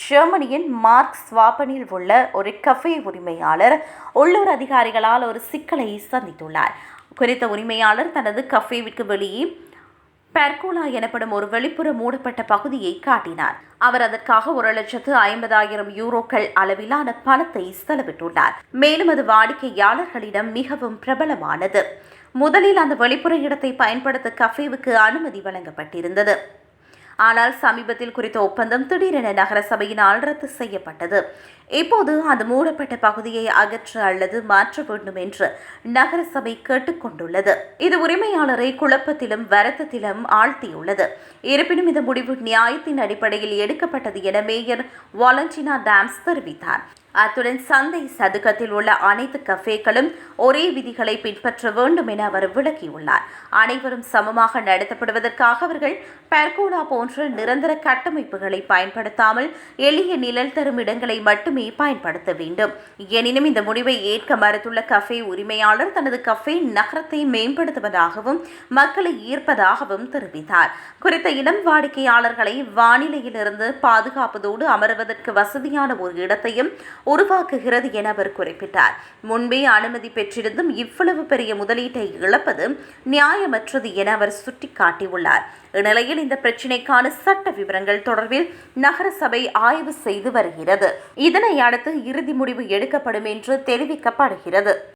ஜெர்மனியின் மார்க் ஸ்வாபனில் உள்ள ஒரு கஃபே உரிமையாளர் உள்ளூர் அதிகாரிகளால் ஒரு சிக்கலை சந்தித்துள்ளார். குறித்த உரிமையாளர் தனது கஃபேவிற்கு வெளியே பெர்கோலா எனப்படும் ஒரு வெளிப்புற மூடப்பட்ட பகுதியை காட்டினார். அவர் அதற்காக 1,50,000 யூரோக்கள் அளவிலான பணத்தை செலவிட்டுள்ளார். மேலும் அது வாடிக்கையாளர்களிடம் மிகவும் பிரபலமானது. முதலில் அந்த வெளிப்புற இடத்தை பயன்படுத்த கஃபேவுக்கு அனுமதி வழங்கப்பட்டிருந்தது. ஆனால் சமீபத்தில் குறித்த ஒப்பந்தம் திடீரென நகர சபையினால் ரத்து செய்யப்பட்டது. இப்போது அந்த மூடப்பட்ட பகுதியை அகற்ற அல்லது மாற்ற வேண்டும் என்று நகர சபை கேட்டுக்கொண்டுள்ளது. இது உரிமையாளரை குழப்பத்திலும் வருத்தத்திலும் ஆழ்த்தியுள்ளது. இருப்பினும் இந்த முடிவு நியாயத்தின் அடிப்படையில் எடுக்கப்பட்டது என மேயர் வாலண்டினா டாம்ஸ் தெரிவித்தார். அத்துடன் சந்தை சதுக்கத்தில் உள்ள அனைத்து கஃபேக்களும் ஒரே விதிகளை பின்பற்ற வேண்டும் என அவர் விளக்கியுள்ளார். அனைவரும் சமமாக நடத்தப்படுவதற்காக அவர்கள் பெர்கோலா போன்ற நிரந்தர கட்டமைப்புகளை பயன்படுத்தாமல் எளிய நிழல் தரும் இடங்களை மட்டுமே பயன்படுத்த வேண்டும். எனினும் இந்த முடிவை ஏற்க மறுத்துள்ள கஃபே உரிமையாளர் தனது கஃபே நகரத்தை மேம்படுத்துவதாகவும் மக்களை ஈர்ப்பதாகவும் தெரிவித்தார். குறித்த இடம் வாடிக்கையாளர்களை வானிலையிலிருந்து பாதுகாப்பதோடு அமர்வதற்கு வசதியான ஒரு இடத்தையும் உருவாக்குகிறது என அவர் குறிப்பிட்டார். முன்பே அனுமதி பெற்றிருந்தும் இவ்வளவு பெரிய முதலீட்டை இழப்பது நியாயமற்றது என அவர் சுட்டிக்காட்டியுள்ளார். இந்நிலையில் இந்த பிரச்சினைக்கான சட்ட விவரங்கள் தொடர்பில் நகர சபை ஆய்வு செய்து வருகிறது. இதனை அடுத்து இறுதி முடிவு எடுக்கப்படும் என்று தெரிவிக்கப்படுகிறது.